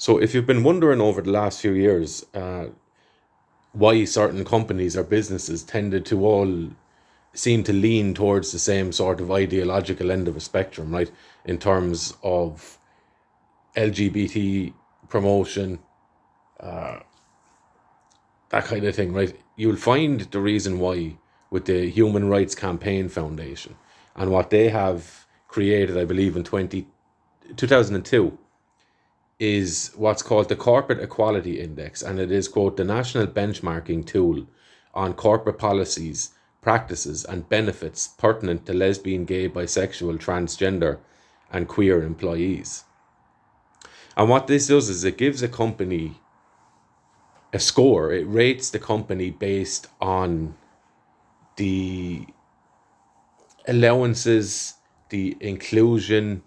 So, if you've been wondering over the last few years why certain companies or businesses tended to all seem to lean towards the same sort of ideological end of a spectrum, right? In terms of LGBT promotion, that kind of thing, right? You'll find the reason why with the Human Rights Campaign Foundation and what they have created, I believe, in 2002 is what's called the Corporate Equality Index, and it is, quote, the national benchmarking tool on corporate policies, practices, and benefits pertinent to lesbian, gay, bisexual, transgender, and queer employees. And what this does is it gives a company a score. It rates the company based on the allowances, the inclusion,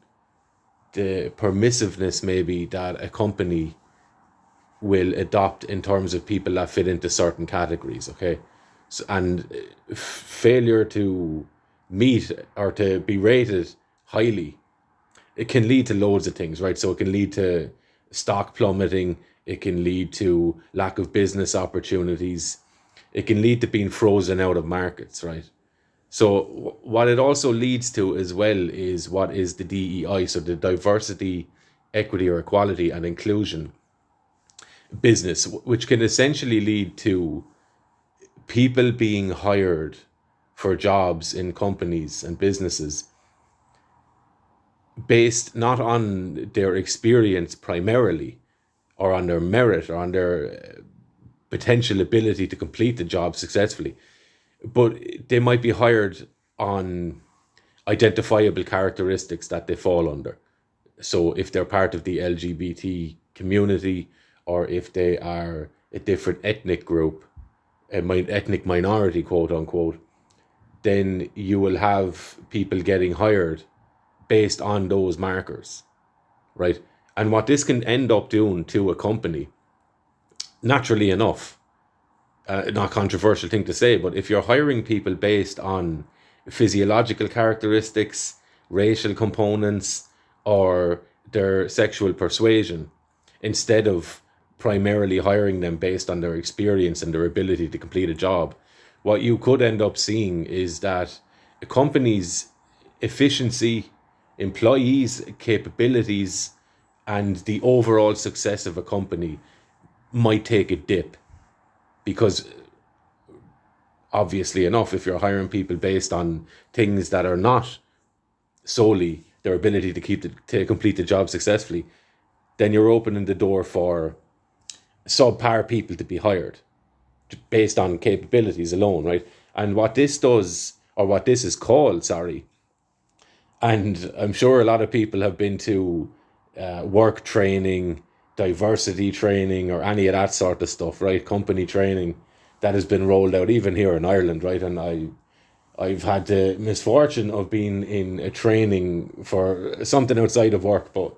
the permissiveness maybe that a company will adopt in terms of people that fit into certain categories. Okay, so, and failure to meet or to be rated highly, it can lead to loads of things, right? So it can lead to stock plummeting, it can lead to lack of business opportunities, it can lead to being frozen out of markets, right? So what it also leads to as well is what is the DEI, so the diversity, equity or equality and inclusion business, which can essentially lead to people being hired for jobs in companies and businesses based not on their experience primarily or on their merit or on their potential ability to complete the job successfully, but they might be hired on identifiable characteristics that they fall under. So if they're part of the LGBT community, or if they are a different ethnic group, ethnic minority, quote unquote, then you will have people getting hired based on those markers, right? And what this can end up doing to a company, naturally enough, not controversial thing to say, but if you're hiring people based on physiological characteristics, racial components, or their sexual persuasion, instead of primarily hiring them based on their experience and their ability to complete a job, what you could end up seeing is that a company's efficiency, employees' capabilities, and the overall success of a company might take a dip because obviously enough, if you're hiring people based on things that are not solely their ability to complete the job successfully, then you're opening the door for subpar people to be hired based on capabilities alone, right? And what this does, or what this is called, sorry, and I'm sure a lot of people have been to work training, diversity training, or any of that sort of stuff, right? Company training that has been rolled out even here in Ireland, right? And I've had the misfortune of being in a training for something outside of work, but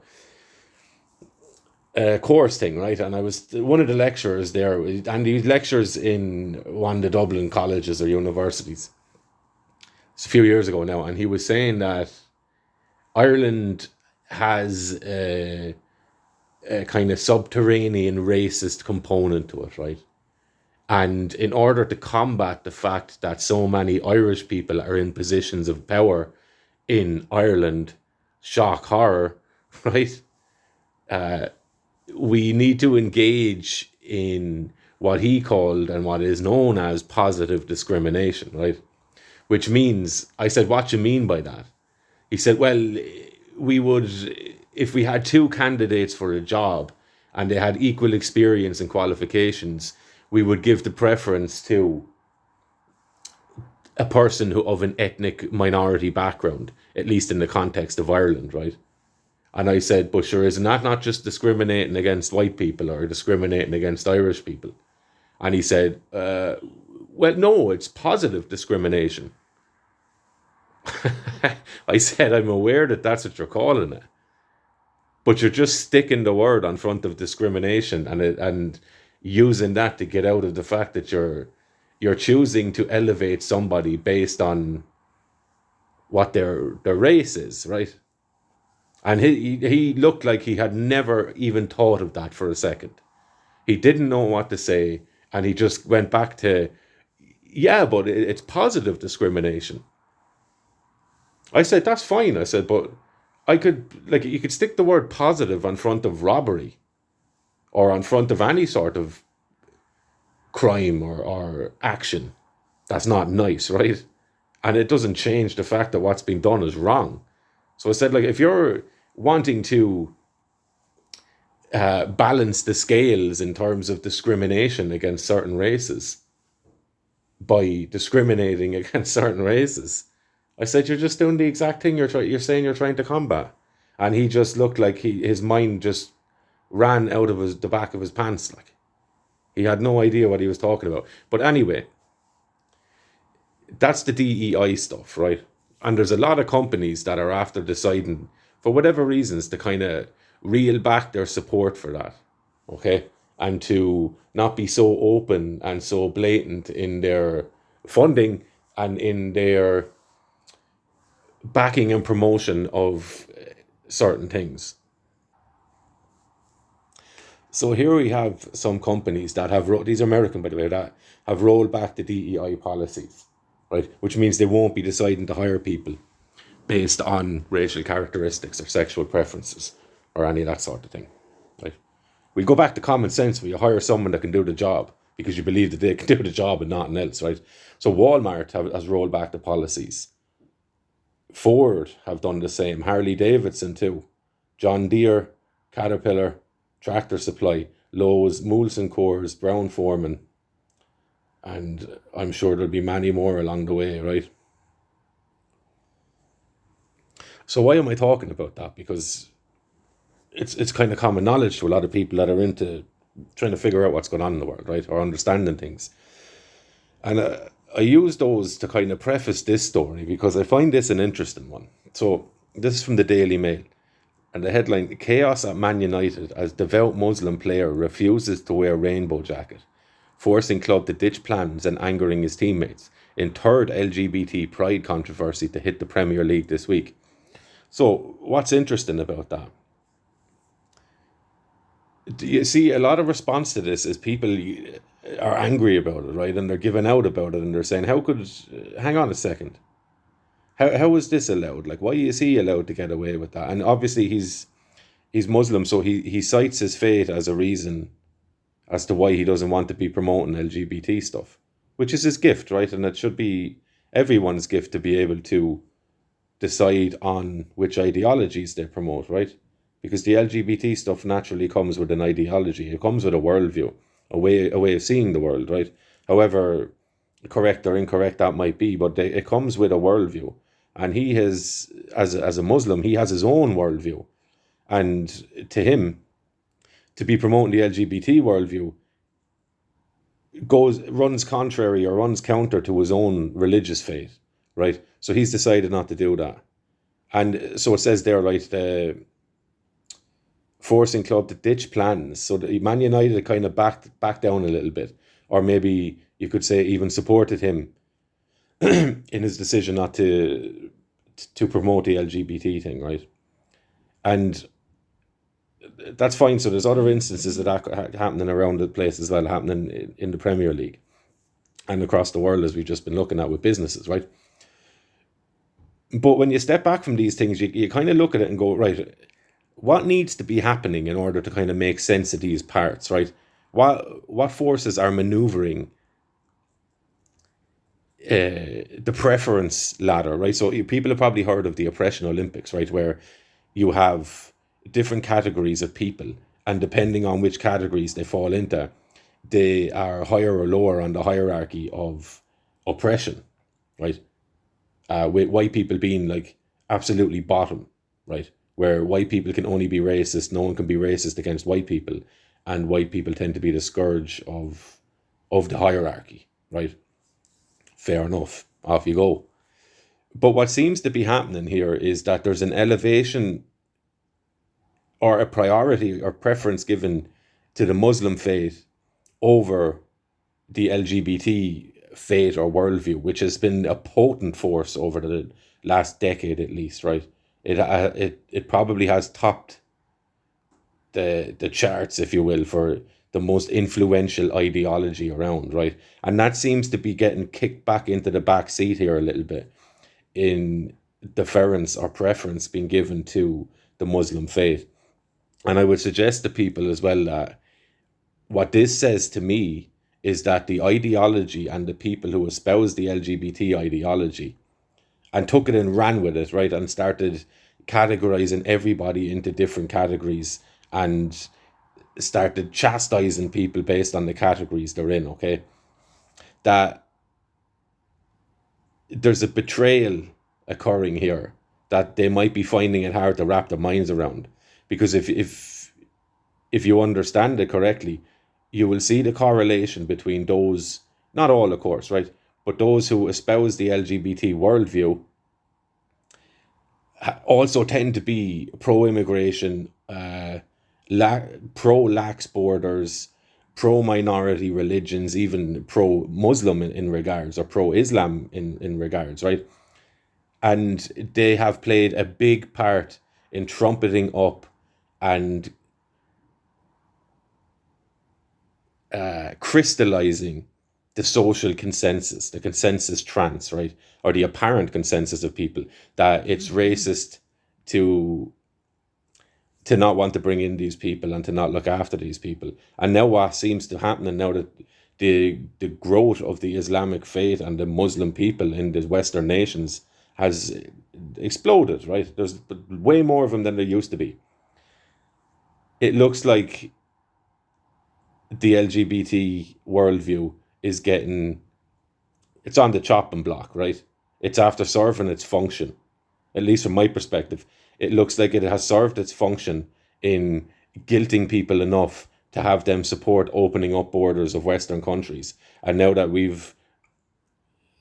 a course thing, right? And I was one of the lecturers there, and he lectures in one of the Dublin colleges or universities. It's a few years ago now, and he was saying that Ireland has a kind of subterranean racist component to it, right? And in order to combat the fact that so many Irish people are in positions of power in Ireland, shock horror, right? We need to engage in what he called and what is known as positive discrimination, right? Which means, I said, what do you mean by that? He said, well, we would, if we had two candidates for a job and they had equal experience and qualifications, we would give the preference to a person who of an ethnic minority background, at least in the context of Ireland, right? And I said, but sure, isn't that not just discriminating against white people or discriminating against Irish people? And he said, well, no, it's positive discrimination. I said, I'm aware that that's what you're calling it, but you're just sticking the word on front of discrimination and using that to get out of the fact that you're choosing to elevate somebody based on what their race is, right? And he looked like he had never even thought of that for a second. He didn't know what to say, and he just went back to, yeah, but it's positive discrimination. I said, that's fine. I said, but I could, like, you could stick the word positive on front of robbery or on front of any sort of crime or action. That's not nice, right? And it doesn't change the fact that what's being done is wrong. So I said, like, if you're wanting to balance the scales in terms of discrimination against certain races by discriminating against certain races, I said, you're just doing the exact thing you're saying you're trying to combat. And he just looked like his mind just ran out of the back of his pants. Like, he had no idea what he was talking about. But anyway, that's the DEI stuff, right? And there's a lot of companies that are after deciding, for whatever reasons, to kind of reel back their support for that, okay? And to not be so open and so blatant in their funding and in their backing and promotion of certain things. So here we have some companies that have, these are American by the way, that have rolled back the DEI policies, right? Which means they won't be deciding to hire people based on racial characteristics or sexual preferences or any of that sort of thing, right? We go back to common sense where you hire someone that can do the job because you believe that they can do the job and nothing else, right? So Walmart has rolled back the policies. Ford have done the same. Harley Davidson too. John Deere, Caterpillar, Tractor Supply, Lowe's, Molson Coors, Brown Forman, and I'm sure there'll be many more along the way, right? So why am I talking about that? Because it's kind of common knowledge to a lot of people that are into trying to figure out what's going on in the world, right? Or understanding things. And I use those to kind of preface this story because I find this an interesting one. So this is from the Daily Mail. And the headline, chaos at Man United as devout Muslim player refuses to wear rainbow jacket, forcing club to ditch plans and angering his teammates in third LGBT pride controversy to hit the Premier League this week. So what's interesting about that? Do you see a lot of response to this is people are angry about it, right? And they're giving out about it and they're saying, how could, hang on a second. How is this allowed? Like, why is he allowed to get away with that? And obviously he's Muslim, so he cites his faith as a reason as to why he doesn't want to be promoting LGBT stuff, which is his gift, right? And it should be everyone's gift to be able to decide on which ideologies they promote, right? Because the LGBT stuff naturally comes with an ideology. It comes with a worldview, a way of seeing the world, right? However correct or incorrect that might be, but it comes with a worldview. And he has, as a Muslim, he has his own worldview. And to him, to be promoting the LGBT worldview runs contrary or runs counter to his own religious faith, right? So he's decided not to do that. And so it says there, right, the forcing club to ditch plans. So the Man United kind of backed down a little bit, or maybe you could say even supported him in his decision not to promote the LGBT thing, right? And that's fine. So there's other instances of that happening around the place as well, happening in the Premier League and across the world, as we've just been looking at with businesses, right? But when you step back from these things, you kind of look at it and go, right, what needs to be happening in order to kind of make sense of these parts, right? What forces are maneuvering the preference ladder, right? So people have probably heard of the oppression Olympics, right? Where you have different categories of people, and depending on which categories they fall into, they are higher or lower on the hierarchy of oppression, right? With white people being like absolutely bottom, right? Where white people can only be racist, no one can be racist against white people, and white people tend to be the scourge of the hierarchy, right? Fair enough, off you go. But what seems to be happening here is that there's an elevation or a priority or preference given to the Muslim faith over the LGBT faith or worldview, which has been a potent force over the last decade at least, right? It probably has topped the charts, if you will, for the most influential ideology around, right? And that seems to be getting kicked back into the back seat here a little bit, in deference or preference being given to the Muslim faith. And I would suggest to people as well that what this says to me is that the ideology and the people who espouse the LGBT ideology and took it and ran with it, right, and started categorizing everybody into different categories and started chastising people based on the categories they're in, okay? That there's a betrayal occurring here that they might be finding it hard to wrap their minds around. Because if you understand it correctly, you will see the correlation between those, not all, of course, right, but those who espouse the LGBT worldview also tend to be pro-immigration, pro-lax borders, pro-minority religions, even pro-Muslim in regards, or pro-Islam in regards, right? And they have played a big part in trumpeting up and crystallizing the social consensus, the consensus trans, right? Or the apparent consensus of people that it's racist to not want to bring in these people and to not look after these people. And now what seems to happen, and now that the growth of the Islamic faith and the Muslim people in the Western nations has exploded, right? There's way more of them than there used to be. It looks like the LGBT worldview is getting, it's on the chopping block, right? It's after serving its function, at least from my perspective. It looks like it has served its function in guilting people enough to have them support opening up borders of Western countries. And now that we've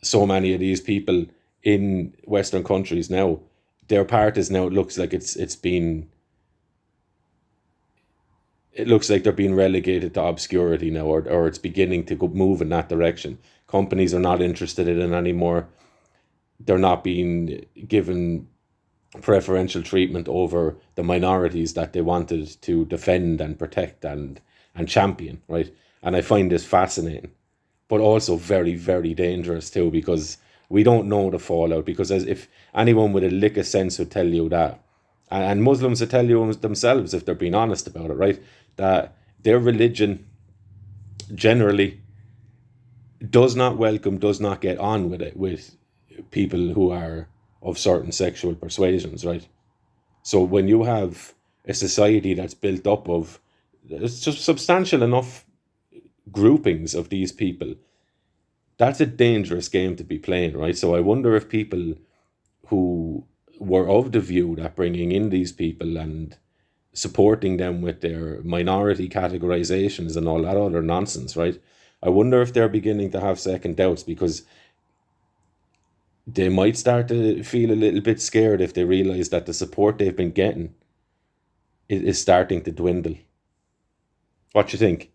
so many of these people in Western countries now, their part is now, it looks like it looks like they're being relegated to obscurity now, or it's beginning to move in that direction. Companies are not interested in it anymore. They're not being given preferential treatment over the minorities that they wanted to defend and protect and champion, right? And I find this fascinating, but also very, very dangerous too, because we don't know the fallout. Because as if anyone with a lick of sense would tell you that, and Muslims would tell you themselves, if they're being honest about it, right, that their religion generally does not get on with it with people who are of certain sexual persuasions, right? So when you have a society that's built up of, it's just substantial enough groupings of these people, that's a dangerous game to be playing, right? So I wonder if people who were of the view that bringing in these people and supporting them with their minority categorizations and all that other nonsense, right? I wonder if they're beginning to have second doubts, because they might start to feel a little bit scared if they realize that the support they've been getting is starting to dwindle. What do you think?